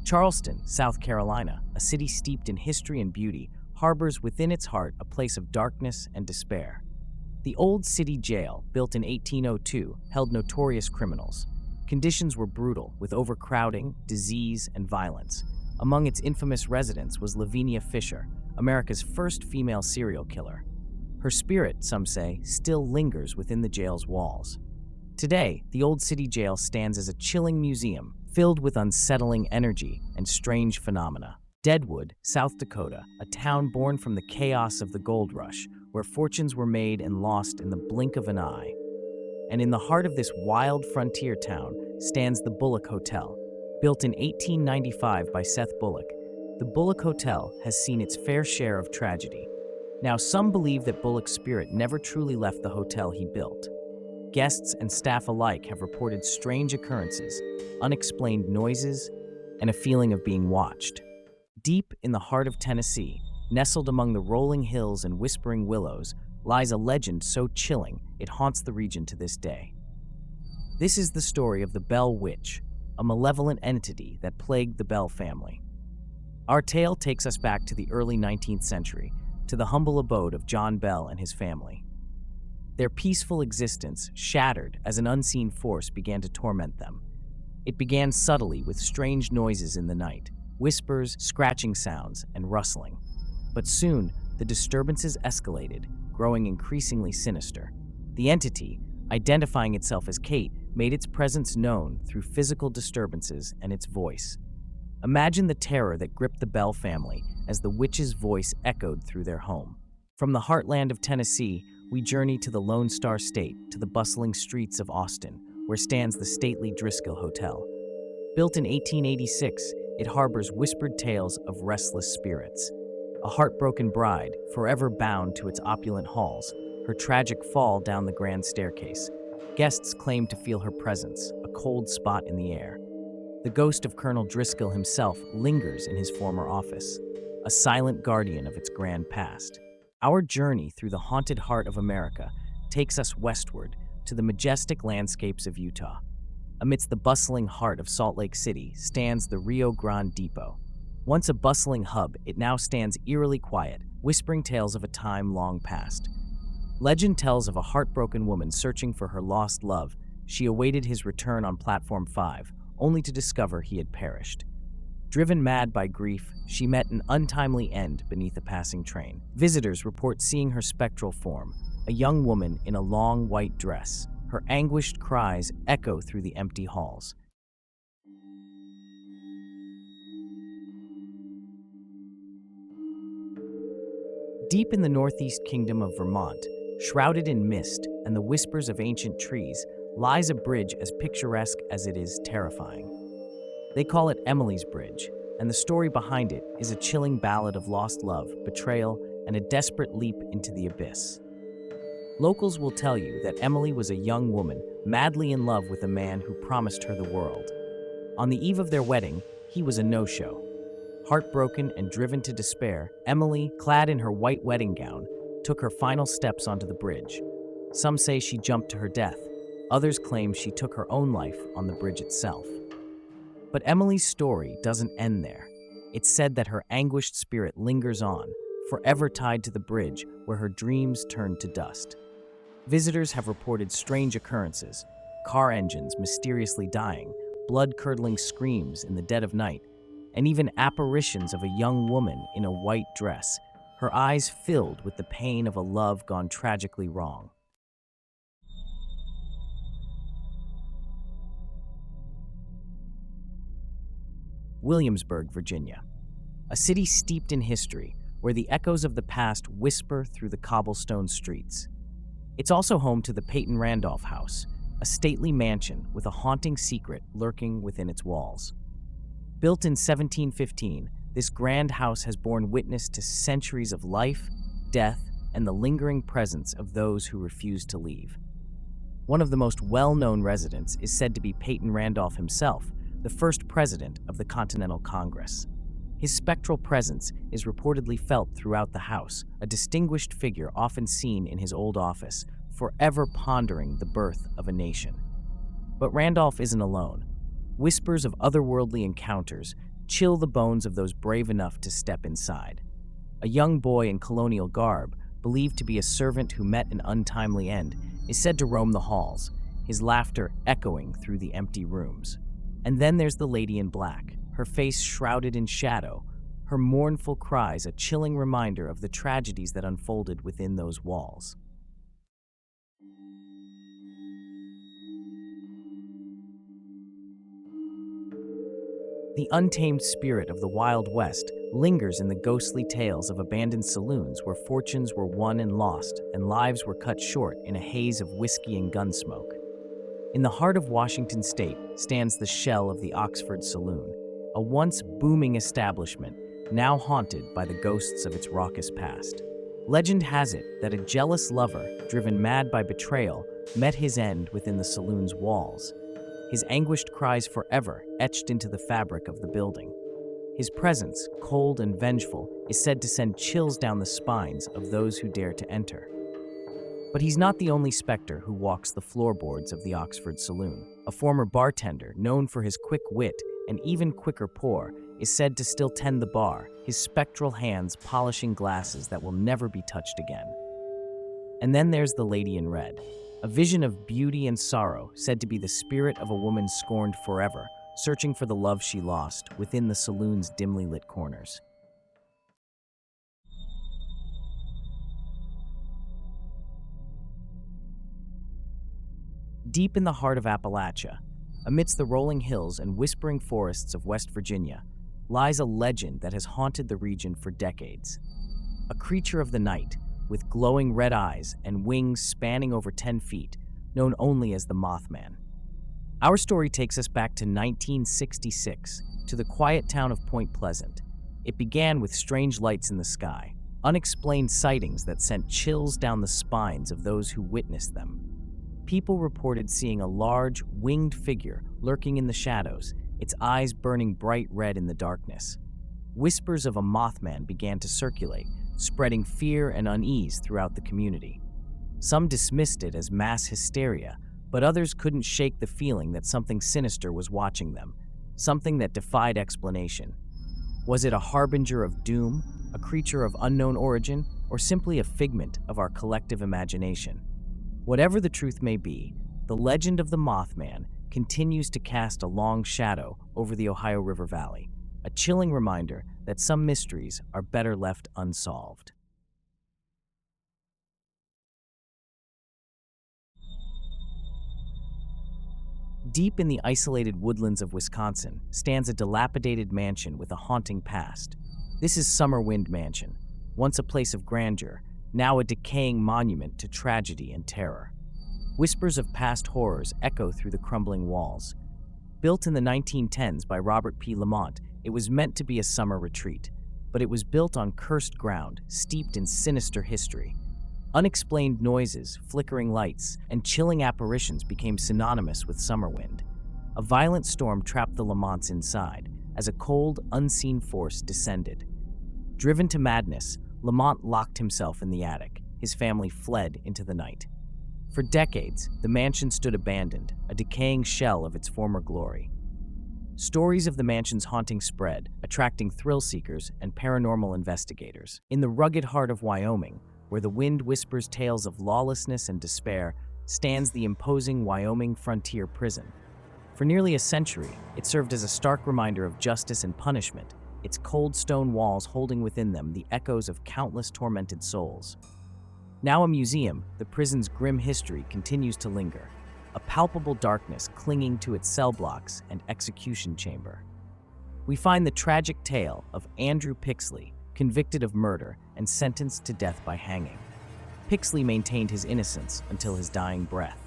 Charleston, South Carolina, a city steeped in history and beauty, harbors within its heart a place of darkness and despair. The Old City Jail, built in 1802, held notorious criminals. Conditions were brutal, with overcrowding, disease, and violence. Among its infamous residents was Lavinia Fisher, America's first female serial killer. Her spirit, some say, still lingers within the jail's walls. Today, the Old City Jail stands as a chilling museum filled with unsettling energy and strange phenomena. Deadwood, South Dakota, a town born from the chaos of the gold rush, where fortunes were made and lost in the blink of an eye. And in the heart of this wild frontier town stands the Bullock Hotel. Built in 1895 by Seth Bullock, the Bullock Hotel has seen its fair share of tragedy. Now, some believe that Bullock's spirit never truly left the hotel he built. Guests and staff alike have reported strange occurrences, unexplained noises, and a feeling of being watched. Deep in the heart of Tennessee, nestled among the rolling hills and whispering willows, lies a legend so chilling it haunts the region to this day. This is the story of the Bell Witch, a malevolent entity that plagued the Bell family. Our tale takes us back to the early 19th century, to the humble abode of John Bell and his family. Their peaceful existence shattered as an unseen force began to torment them. It began subtly with strange noises in the night, whispers, scratching sounds, and rustling. But soon, the disturbances escalated, growing increasingly sinister. The entity, identifying itself as Kate, made its presence known through physical disturbances and its voice. Imagine the terror that gripped the Bell family as the witch's voice echoed through their home. From the heartland of Tennessee, we journey to the Lone Star State, to the bustling streets of Austin, where stands the stately Driscoll Hotel. Built in 1886, it harbors whispered tales of restless spirits. A heartbroken bride, forever bound to its opulent halls, her tragic fall down the grand staircase. Guests claim to feel her presence, a cold spot in the air. The ghost of Colonel Driscoll himself lingers in his former office, a silent guardian of its grand past. Our journey through the haunted heart of America takes us westward to the majestic landscapes of Utah. Amidst the bustling heart of Salt Lake City stands the Rio Grande Depot. Once a bustling hub, it now stands eerily quiet, whispering tales of a time long past. Legend tells of a heartbroken woman searching for her lost love. She awaited his return on Platform 5, only to discover he had perished. Driven mad by grief, she met an untimely end beneath a passing train. Visitors report seeing her spectral form, a young woman in a long white dress. Her anguished cries echo through the empty halls. Deep in the northeast kingdom of Vermont, shrouded in mist and the whispers of ancient trees, lies a bridge as picturesque as it is terrifying. They call it Emily's Bridge, and the story behind it is a chilling ballad of lost love, betrayal, and a desperate leap into the abyss. Locals will tell you that Emily was a young woman madly in love with a man who promised her the world. On the eve of their wedding, he was a no-show. Heartbroken and driven to despair, Emily, clad in her white wedding gown, took her final steps onto the bridge. Some say she jumped to her death. Others claim she took her own life on the bridge itself. But Emily's story doesn't end there. It's said that her anguished spirit lingers on, forever tied to the bridge where her dreams turned to dust. Visitors have reported strange occurrences, car engines mysteriously dying, blood-curdling screams in the dead of night, and even apparitions of a young woman in a white dress, her eyes filled with the pain of a love gone tragically wrong. Williamsburg, Virginia, a city steeped in history where the echoes of the past whisper through the cobblestone streets. It's also home to the Peyton Randolph House, a stately mansion with a haunting secret lurking within its walls. Built in 1715, this grand house has borne witness to centuries of life, death, and the lingering presence of those who refuse to leave. One of the most well-known residents is said to be Peyton Randolph himself, the first president of the Continental Congress. His spectral presence is reportedly felt throughout the house, a distinguished figure often seen in his old office, forever pondering the birth of a nation. But Randolph isn't alone. Whispers of otherworldly encounters chill the bones of those brave enough to step inside. A young boy in colonial garb, believed to be a servant who met an untimely end, is said to roam the halls, his laughter echoing through the empty rooms. And then there's the lady in black, her face shrouded in shadow, her mournful cries a chilling reminder of the tragedies that unfolded within those walls. The untamed spirit of the Wild West lingers in the ghostly tales of abandoned saloons where fortunes were won and lost and lives were cut short in a haze of whiskey and gunsmoke. In the heart of Washington state stands the shell of the Oxford Saloon, a once booming establishment now haunted by the ghosts of its raucous past. Legend has it that a jealous lover, driven mad by betrayal, met his end within the saloon's walls, his anguished cries forever etched into the fabric of the building. His presence, cold and vengeful, is said to send chills down the spines of those who dare to enter. But he's not the only specter who walks the floorboards of the Oxford Saloon. A former bartender, known for his quick wit and even quicker pour, is said to still tend the bar, his spectral hands polishing glasses that will never be touched again. And then there's the Lady in Red, a vision of beauty and sorrow said to be the spirit of a woman scorned forever, searching for the love she lost within the saloon's dimly lit corners. Deep in the heart of Appalachia, amidst the rolling hills and whispering forests of West Virginia, lies a legend that has haunted the region for decades. A creature of the night, with glowing red eyes and wings spanning over 10 feet, known only as the Mothman. Our story takes us back to 1966, to the quiet town of Point Pleasant. It began with strange lights in the sky, unexplained sightings that sent chills down the spines of those who witnessed them. People reported seeing a large, winged figure lurking in the shadows, its eyes burning bright red in the darkness. Whispers of a Mothman began to circulate, spreading fear and unease throughout the community. Some dismissed it as mass hysteria, but others couldn't shake the feeling that something sinister was watching them, something that defied explanation. Was it a harbinger of doom, a creature of unknown origin, or simply a figment of our collective imagination? Whatever the truth may be, the legend of the Mothman continues to cast a long shadow over the Ohio River Valley, a chilling reminder that some mysteries are better left unsolved. Deep in the isolated woodlands of Wisconsin stands a dilapidated mansion with a haunting past. This is Summerwind Mansion, once a place of grandeur, now a decaying monument to tragedy and terror. Whispers of past horrors echo through the crumbling walls. Built in the 1910s by Robert P. Lamont, it was meant to be a summer retreat, but it was built on cursed ground, steeped in sinister history. Unexplained noises, flickering lights, and chilling apparitions became synonymous with Summerwind. A violent storm trapped the Lamonts inside, as a cold, unseen force descended. Driven to madness, Lamont locked himself in the attic. His family fled into the night. For decades, the mansion stood abandoned, a decaying shell of its former glory. Stories of the mansion's haunting spread, attracting thrill-seekers and paranormal investigators. In the rugged heart of Wyoming, where the wind whispers tales of lawlessness and despair, stands the imposing Wyoming Frontier Prison. For nearly a century, it served as a stark reminder of justice and punishment, its cold stone walls holding within them the echoes of countless tormented souls. Now a museum, the prison's grim history continues to linger, a palpable darkness clinging to its cell blocks and execution chamber. We find the tragic tale of Andrew Pixley, convicted of murder and sentenced to death by hanging. Pixley maintained his innocence until his dying breath.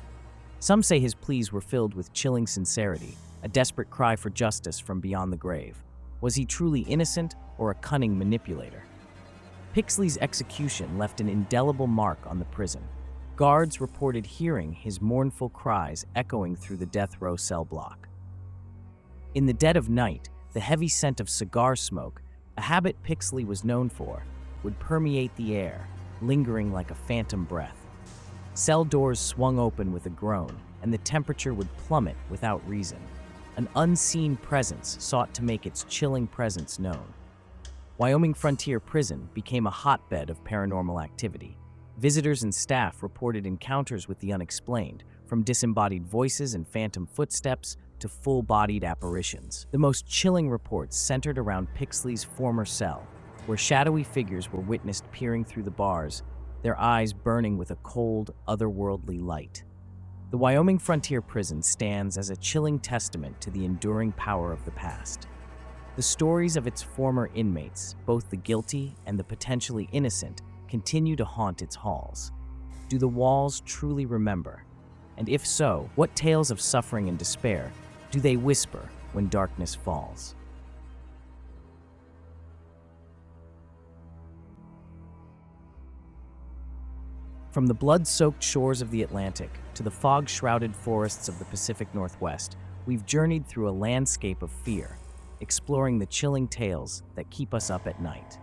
Some say his pleas were filled with chilling sincerity, a desperate cry for justice from beyond the grave. Was he truly innocent or a cunning manipulator? Pixley's execution left an indelible mark on the prison. Guards reported hearing his mournful cries echoing through the death row cell block. In the dead of night, the heavy scent of cigar smoke, a habit Pixley was known for, would permeate the air, lingering like a phantom breath. Cell doors swung open with a groan, and the temperature would plummet without reason. An unseen presence sought to make its chilling presence known. Wyoming Frontier Prison became a hotbed of paranormal activity. Visitors and staff reported encounters with the unexplained, from disembodied voices and phantom footsteps to full-bodied apparitions. The most chilling reports centered around Pixley's former cell, where shadowy figures were witnessed peering through the bars, their eyes burning with a cold, otherworldly light. The Wyoming Frontier Prison stands as a chilling testament to the enduring power of the past. The stories of its former inmates, both the guilty and the potentially innocent, continue to haunt its halls. Do the walls truly remember? And if so, what tales of suffering and despair do they whisper when darkness falls? From the blood-soaked shores of the Atlantic to the fog-shrouded forests of the Pacific Northwest, we've journeyed through a landscape of fear, exploring the chilling tales that keep us up at night.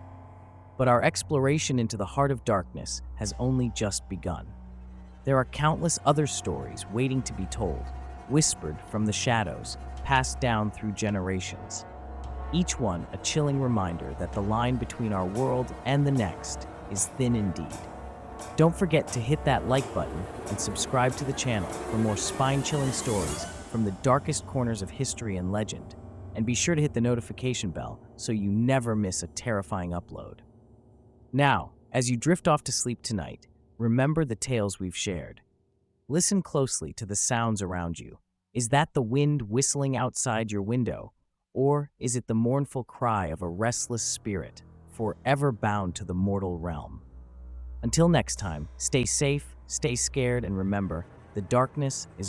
But our exploration into the heart of darkness has only just begun. There are countless other stories waiting to be told, whispered from the shadows, passed down through generations. Each one a chilling reminder that the line between our world and the next is thin indeed. Don't forget to hit that like button and subscribe to the channel for more spine-chilling stories from the darkest corners of history and legend. And be sure to hit the notification bell so you never miss a terrifying upload. Now, as you drift off to sleep tonight, remember the tales we've shared. Listen closely to the sounds around you. Is that the wind whistling outside your window? Or is it the mournful cry of a restless spirit, forever bound to the mortal realm? Until next time, stay safe, stay scared, and remember, the darkness is